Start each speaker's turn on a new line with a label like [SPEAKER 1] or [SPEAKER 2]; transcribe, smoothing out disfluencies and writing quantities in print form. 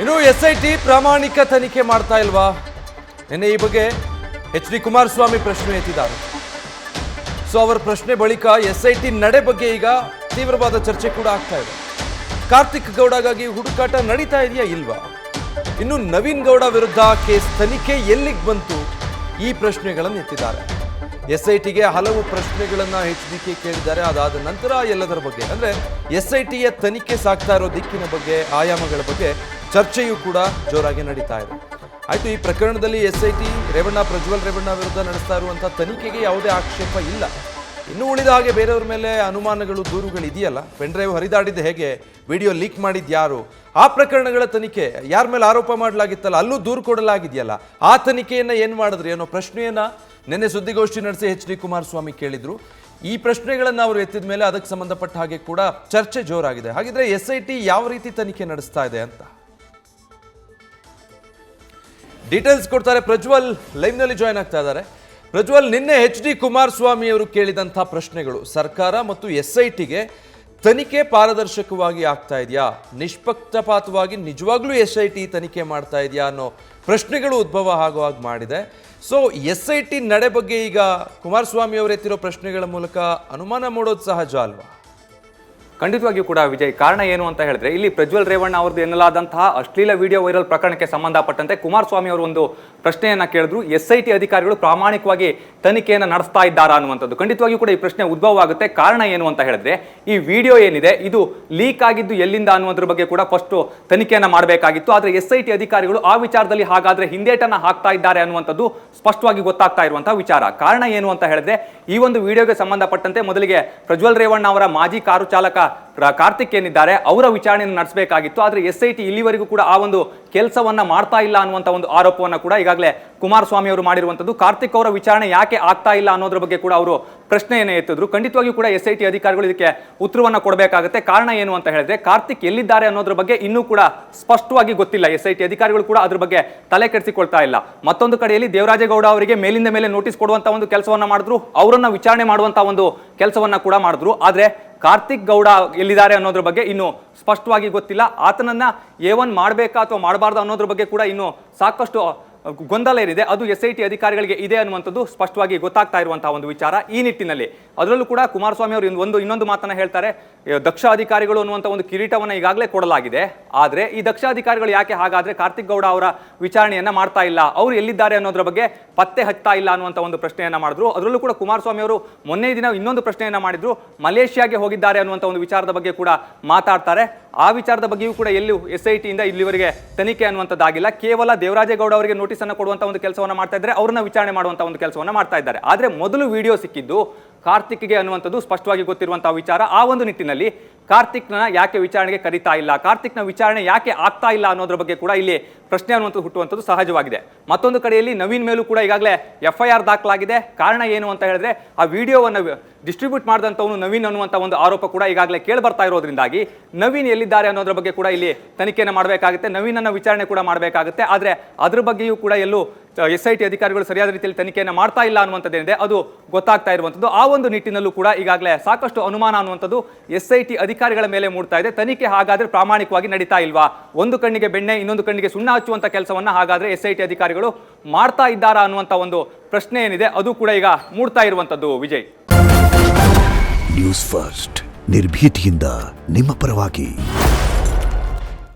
[SPEAKER 1] ಇನ್ನು SIT ಪ್ರಾಮಾಣಿಕ ತನಿಖೆ ಮಾಡ್ತಾ ಇಲ್ವಾ? ನಿನ್ನೆ ಈ ಬಗ್ಗೆ HD ಕುಮಾರಸ್ವಾಮಿ ಪ್ರಶ್ನೆ ಎತ್ತಿದ್ದಾರೆ. ಸೊ ಅವರ ಪ್ರಶ್ನೆ ಬಳಿಕ SIT ನಡೆ ಬಗ್ಗೆ ಈಗ ತೀವ್ರವಾದ ಚರ್ಚೆ ಕೂಡ ಆಗ್ತಾ ಇದೆ. ಕಾರ್ತಿಕ್ ಗೌಡಗಾಗಿ ಹುಡುಕಾಟ ನಡೀತಾ ಇದೆಯಾ ಇಲ್ವಾ? ಇನ್ನು ನವೀನ್ ಗೌಡ ವಿರುದ್ಧ ಕೇಸ್ ತನಿಖೆ ಎಲ್ಲಿಗೆ ಬಂತು? ಈ ಪ್ರಶ್ನೆಗಳನ್ನು ಎತ್ತಿದ್ದಾರೆ. SITಗೆ ಹಲವು ಪ್ರಶ್ನೆಗಳನ್ನ HDK ಕೇಳಿದ್ದಾರೆ. ಅದಾದ ನಂತರ ಎಲ್ಲದರ ಬಗ್ಗೆ ಅಂದ್ರೆ SITಯ ತನಿಖೆ ಸಾಗ್ತಾ ಇರೋ ದಿಕ್ಕಿನ ಬಗ್ಗೆ, ಆಯಾಮಗಳ ಬಗ್ಗೆ ಚರ್ಚೆಯೂ ಕೂಡ ಜೋರಾಗಿ ನಡೀತಾ ಇದೆ. ಆಯ್ತು, ಈ ಪ್ರಕರಣದಲ್ಲಿ SIT ಪ್ರಜ್ವಲ್ ರೇವಣ್ಣ ವಿರುದ್ಧ ನಡೆಸ್ತಾ ಇರುವಂತಹ ತನಿಖೆಗೆ ಯಾವುದೇ ಆಕ್ಷೇಪ ಇಲ್ಲ. ಇನ್ನು ಉಳಿದ ಹಾಗೆ ಬೇರೆಯವ್ರ ಮೇಲೆ ಅನುಮಾನಗಳು, ದೂರುಗಳು ಇದೆಯಲ್ಲ, ಪೆನ್ ಡ್ರೈವ್ ಹರಿದಾಡಿದ್ದು ಹೇಗೆ, ವಿಡಿಯೋ ಲೀಕ್ ಮಾಡಿದ್ದು ಯಾರು, ಆ ಪ್ರಕರಣಗಳ ತನಿಖೆ, ಯಾರ ಮೇಲೆ ಆರೋಪ ಮಾಡಲಾಗಿತ್ತಲ್ಲ ಅಲ್ಲೂ ದೂರು ಕೊಡಲಾಗಿದೆಯಲ್ಲ, ಆ ತನಿಖೆಯನ್ನ ಏನ್ ಮಾಡಿದ್ರಿ ಅನ್ನೋ ಪ್ರಶ್ನೆಯನ್ನ ನಿನ್ನೆ ಸುದ್ದಿಗೋಷ್ಠಿ ನಡೆಸಿ HD ಕುಮಾರಸ್ವಾಮಿ ಕೇಳಿದ್ರು. ಈ ಪ್ರಶ್ನೆಗಳನ್ನು ಅವರು ಎತ್ತಿದ ಮೇಲೆ ಅದಕ್ಕೆ ಸಂಬಂಧಪಟ್ಟ ಹಾಗೆ ಕೂಡ ಚರ್ಚೆ ಜೋರಾಗಿದೆ. ಹಾಗಿದ್ರೆ SIT ಯಾವ ರೀತಿ ತನಿಖೆ ನಡೆಸ್ತಾ ಇದೆ ಅಂತ ಡೀಟೇಲ್ಸ್ ಕೊಡ್ತಾರೆ. ಪ್ರಜ್ವಲ್ ಲೈವ್ ನಲ್ಲಿ ಜಾಯ್ನ್ ಆಗ್ತಾ ಇದ್ದಾರೆ. ಪ್ರಜ್ವಲ್, ನಿನ್ನೆ HD ಕುಮಾರಸ್ವಾಮಿ ಅವರು ಕೇಳಿದಂಥ ಪ್ರಶ್ನೆಗಳು, ಸರ್ಕಾರ ಮತ್ತು SITಗೆ ತನಿಖೆ ಪಾರದರ್ಶಕವಾಗಿ ಆಗ್ತಾ ಇದೆಯಾ, ನಿಷ್ಪಕ್ಷಪಾತವಾಗಿ ನಿಜವಾಗ್ಲೂ SIT ತನಿಖೆ ಮಾಡ್ತಾ ಇದೆಯಾ ಅನ್ನೋ ಪ್ರಶ್ನೆಗಳು ಉದ್ಭವ ಆಗುವಾಗ ಮಾಡಿದೆ. ಸೊ SIT ನಡೆ ಬಗ್ಗೆ ಈಗ ಕುಮಾರಸ್ವಾಮಿ ಅವರು ಎತ್ತಿರೋ ಪ್ರಶ್ನೆಗಳ ಮೂಲಕ ಅನುಮಾನ ಮೂಡೋದು ಸಹಜ ಅಲ್ವಾ?
[SPEAKER 2] ಖಂಡಿತವಾಗಿಯೂ ಕೂಡ ವಿಜಯ್, ಕಾರಣ ಏನು ಅಂತ ಹೇಳಿದ್ರೆ ಇಲ್ಲಿ ಪ್ರಜ್ವಲ್ ರೇವಣ್ಣ ಅವರದ್ದು ಎನ್ನಲಾದಂತಹ ಅಶ್ಲೀಲ ವಿಡಿಯೋ ವೈರಲ್ ಪ್ರಕರಣಕ್ಕೆ ಸಂಬಂಧಪಟ್ಟಂತೆ ಕುಮಾರಸ್ವಾಮಿ ಅವರು ಒಂದು ಪ್ರಶ್ನೆಯನ್ನ ಕೇಳಿದ್ರು. SIT ಅಧಿಕಾರಿಗಳು ಪ್ರಾಮಾಣಿಕವಾಗಿ ತನಿಖೆಯನ್ನು ನಡೆಸ್ತಾ ಇದ್ದಾರಾ ಅನ್ನುವಂಥದ್ದು. ಖಂಡಿತವಾಗಿಯೂ ಕೂಡ ಈ ಪ್ರಶ್ನೆ ಉದ್ಭವ ಆಗುತ್ತೆ. ಕಾರಣ ಏನು ಅಂತ ಹೇಳಿದ್ರೆ ಈ ವಿಡಿಯೋ ಏನಿದೆ ಇದು ಲೀಕ್ ಆಗಿದ್ದು ಎಲ್ಲಿಂದ ಅನ್ನುವುದ್ರ ಬಗ್ಗೆ ಕೂಡ ಫಸ್ಟ್ ತನಿಖೆಯನ್ನ ಮಾಡಬೇಕಾಗಿತ್ತು. ಆದ್ರೆ SIT ಅಧಿಕಾರಿಗಳು ಆ ವಿಚಾರದಲ್ಲಿ ಹಾಗಾದ್ರೆ ಹಿಂದೇಟನ್ನ ಹಾಕ್ತಾ ಇದ್ದಾರೆ ಅನ್ನುವಂಥದ್ದು ಸ್ಪಷ್ಟವಾಗಿ ಗೊತ್ತಾಗ್ತಾ ಇರುವಂತಹ ವಿಚಾರ. ಕಾರಣ ಏನು ಅಂತ ಹೇಳಿದ್ರೆ ಈ ಒಂದು ವಿಡಿಯೋಗೆ ಸಂಬಂಧಪಟ್ಟಂತೆ ಮೊದಲಿಗೆ ಪ್ರಜ್ವಲ್ ರೇವಣ್ಣ ಅವರ ಮಾಜಿ ಕಾರು ಚಾಲಕ ಕಾರ್ತಿಕ್ ಏನಿದ್ದಾರೆ ಅವರ ವಿಚಾರಣೆಯನ್ನು ನಡೆಸಬೇಕಾಗಿತ್ತು. ಆದ್ರೆ SIT ಇಲ್ಲಿವರೆಗೂ ಕೂಡ ಆ ಒಂದು ಕೆಲಸವನ್ನ ಮಾಡ್ತಾ ಇಲ್ಲ ಅನ್ನುವಂತ ಒಂದು ಆರೋಪವನ್ನ ಕೂಡ ಈಗಾಗಲೇ ಕುಮಾರಸ್ವಾಮಿ ಅವರು ಮಾಡಿರುವಂತದ್ದು. ಕಾರ್ತಿಕ್ ಅವರ ವಿಚಾರಣೆ ಯಾಕೆ ಆಗ್ತಾ ಇಲ್ಲ ಅನ್ನೋದ್ರ ಬಗ್ಗೆ ಕೂಡ ಅವರು ಪ್ರಶ್ನೆಯನ್ನೇ ಎತ್ತಿದ್ರು. ಖಂಡಿತವಾಗಿಯೂ ಕೂಡ SIT ಅಧಿಕಾರಿಗಳು ಇದಕ್ಕೆ ಉತ್ತರವನ್ನ ಕೊಡಬೇಕಾಗುತ್ತೆ. ಕಾರಣ ಏನು ಅಂತ ಹೇಳಿದ್ರೆ ಕಾರ್ತಿಕ್ ಎಲ್ಲಿದ್ದಾರೆ ಅನ್ನೋದ್ರ ಬಗ್ಗೆ ಇನ್ನೂ ಕೂಡ ಸ್ಪಷ್ಟವಾಗಿ ಗೊತ್ತಿಲ್ಲ. SIT ಅಧಿಕಾರಿಗಳು ಕೂಡ ಅದ್ರ ಬಗ್ಗೆ ತಲೆ ಕೆಡಿಸಿಕೊಳ್ತಾ ಇಲ್ಲ. ಮತ್ತೊಂದು ಕಡೆಯಲ್ಲಿ ದೇವರಾಜೇಗೌಡ ಅವರಿಗೆ ಮೇಲಿಂದ ಮೇಲೆ ನೋಟಿಸ್ ಕೊಡುವಂತ ಒಂದು ಕೆಲಸವನ್ನ ಮಾಡಿದ್ರು, ಅವರನ್ನ ವಿಚಾರಣೆ ಮಾಡುವಂತ ಒಂದು ಕೆಲಸವನ್ನ ಕೂಡ ಮಾಡಿದ್ರು. ಆದ್ರೆ ಕಾರ್ತಿಕ್ ಗೌಡ ಎಲ್ಲಿದ್ದಾರೆ ಅನ್ನೋದ್ರ ಬಗ್ಗೆ ಇನ್ನು ಸ್ಪಷ್ಟವಾಗಿ ಗೊತ್ತಿಲ್ಲ. ಆತನನ್ನ A1 ಮಾಡಬೇಕಾ ಅಥವಾ ಮಾಡಬಾರ್ದು ಅನ್ನೋದ್ರ ಬಗ್ಗೆ ಕೂಡ ಇನ್ನು ಸಾಕಷ್ಟು ಗೊಂದಲ ಏನಿದೆ ಅದು SIT ಅಧಿಕಾರಿಗಳಿಗೆ ಇದೆ ಅನ್ನುವಂಥದ್ದು ಸ್ಪಷ್ಟವಾಗಿ ಗೊತ್ತಾಗ್ತಾ ಇರುವಂತಹ ಒಂದು ವಿಚಾರ. ಈ ನಿಟ್ಟಿನಲ್ಲಿ ಅದರಲ್ಲೂ ಕೂಡ ಕುಮಾರಸ್ವಾಮಿ ಅವರು ಇನ್ನೊಂದು ಮಾತನ್ನ ಹೇಳ್ತಾರೆ. ದಕ್ಷ ಅಧಿಕಾರಿಗಳು ಅನ್ನುವಂಥ ಒಂದು ಕಿರೀಟವನ್ನ ಈಗಾಗಲೇ ಕೊಡಲಾಗಿದೆ. ಆದ್ರೆ ಈ ದಕ್ಷ ಅಧಿಕಾರಿಗಳು ಯಾಕೆ ಹಾಗಾದ್ರೆ ಕಾರ್ತಿಕ್ ಗೌಡ ಅವರ ವಿಚಾರಣೆಯನ್ನ ಮಾಡ್ತಾ ಇಲ್ಲ, ಅವರು ಎಲ್ಲಿದ್ದಾರೆ ಅನ್ನೋದ್ರ ಬಗ್ಗೆ ಪತ್ತೆ ಹಚ್ತಾ ಇಲ್ಲ ಅನ್ನುವಂಥ ಒಂದು ಪ್ರಶ್ನೆಯನ್ನ ಮಾಡಿದ್ರು. ಅದರಲ್ಲೂ ಕೂಡ ಕುಮಾರಸ್ವಾಮಿ ಅವರು ಮೊನ್ನೆ ದಿನ ಇನ್ನೊಂದು ಪ್ರಶ್ನೆಯನ್ನ ಮಾಡಿದ್ರು. ಮಲೇಷ್ಯಾಗೆ ಹೋಗಿದ್ದಾರೆ ಅನ್ನುವಂಥ ಒಂದು ವಿಚಾರದ ಬಗ್ಗೆ ಕೂಡ ಮಾತಾಡ್ತಾರೆ. ಆ ವಿಚಾರದ ಬಗ್ಗೆಯೂ ಕೂಡ ಎಲ್ಲೂ SIT ಇಂದ ಇಲ್ಲಿವರೆಗೆ ತನಿಖೆ ಅನ್ನುವಂಥದ್ದಾಗಿಲ್ಲ. ಕೇವಲ ದೇವರಾಜೇಗೌಡ ಅವರಿಗೆ ನೋಟಿಸ್ ಅನ್ನು ಕೊಡುವಂತ ಒಂದು ಕೆಲಸವನ್ನ ಮಾಡ್ತಾ ಇದ್ದಾರೆ, ಅವ್ರನ್ನ ವಿಚಾರಣೆ ಮಾಡುವಂತ ಒಂದು ಕೆಲಸವನ್ನ ಮಾಡ್ತಾ ಇದ್ದಾರೆ. ಆದ್ರೆ ಮೊದಲು ವಿಡಿಯೋ ಸಿಕ್ಕಿದ್ದು ಕಾರ್ತಿಕ್ಗೆ ಅನ್ನುವಂಥದ್ದು ಸ್ಪಷ್ಟವಾಗಿ ಗೊತ್ತಿರುವಂತಹ ವಿಚಾರ. ಆ ಒಂದು ನಿಟ್ಟಿನಲ್ಲಿ ಕಾರ್ತಿಕ್ನ ಯಾಕೆ ವಿಚಾರಣೆಗೆ ಕರೀತಾ ಇಲ್ಲ, ಕಾರ್ತಿಕ್ನ ವಿಚಾರಣೆ ಯಾಕೆ ಆಗ್ತಾ ಇಲ್ಲ ಅನ್ನೋದ್ರ ಬಗ್ಗೆ ಕೂಡ ಇಲ್ಲಿ ಪ್ರಶ್ನೆ ಅನ್ನುವಂಥದ್ದು ಹುಟ್ಟುವಂಥದ್ದು ಸಹಜವಾಗಿದೆ. ಮತ್ತೊಂದು ಕಡೆಯಲ್ಲಿ ನವೀನ್ ಮೇಲೂ ಕೂಡ ಈಗಾಗಲೇ FIR ದಾಖಲಾಗಿದೆ. ಕಾರಣ ಏನು ಅಂತ ಹೇಳಿದ್ರೆ ಆ ವಿಡಿಯೋವನ್ನು ಡಿಸ್ಟ್ರಿಬ್ಯೂಟ್ ಮಾಡಿದಂಥವನು ನವೀನ್ ಅನ್ನುವಂಥ ಒಂದು ಆರೋಪ ಕೂಡ ಈಗಾಗಲೇ ಕೇಳಿ ಬರ್ತಾ ಇರೋದ್ರಿಂದಾಗಿ ನವೀನ್ ಎಲ್ಲಿದ್ದಾರೆ ಅನ್ನೋದ್ರ ಬಗ್ಗೆ ಕೂಡ ಇಲ್ಲಿ ತನಿಖೆಯನ್ನು ಮಾಡಬೇಕಾಗುತ್ತೆ, ನವೀನನ್ನ ವಿಚಾರಣೆ ಕೂಡ ಮಾಡಬೇಕಾಗುತ್ತೆ. ಆದ್ರೆ ಅದ್ರ ಬಗ್ಗೆಯೂ ಕೂಡ ಎಲ್ಲೂ SIT ಅಧಿಕಾರಿಗಳು ಸರಿಯಾದ ರೀತಿಯಲ್ಲಿ ತನಿಖೆಯನ್ನು ಮಾಡ್ತಾ ಇಲ್ಲ ಅನ್ನುವಂಥದ್ದೇನಿದೆ ಅದು ಗೊತ್ತಾಗ್ತಾ ಇರುವಂಥದ್ದು. ಆ ಒಂದು ನಿಟ್ಟಿನಲ್ಲೂ ಕೂಡ ಈಗಾಗಲೇ ಸಾಕಷ್ಟು ಅನುಮಾನ ಅನ್ನುವಂಥದ್ದು SIT ಅಧಿಕಾರಿಗಳ ಮೇಲೆ ಮೂಡ್ತಾ ಇದೆ. ತನಿಖೆ ಹಾಗಾದ್ರೆ ಪ್ರಾಮಾಣಿಕವಾಗಿ ನಡೀತಾ ಇಲ್ವಾ, ಒಂದು ಕಣ್ಣಿಗೆ ಬೆಣ್ಣೆ ಇನ್ನೊಂದು ಕಣ್ಣಿಗೆ ಸುಣ್ಣ ಹಚ್ಚುವಂತ ಕೆಲಸವನ್ನ ಹಾಗಾದ್ರೆ SIT ಅಧಿಕಾರಿಗಳು ಮಾಡ್ತಾ ಇದ್ದಾರಾ ಅನ್ನುವಂಥ ಒಂದು ಪ್ರಶ್ನೆ ಏನಿದೆ ಅದು ಕೂಡ ಈಗ ಮೂಡ್ತಾ ಇರುವಂಥದ್ದು. ವಿಜಯ್,
[SPEAKER 3] ನ್ಯೂಸ್ ಫಸ್ಟ್ ನಿರ್ಭೀತಿಯಿಂದ ನಿಮ್ಮ ಪರವಾಗಿ.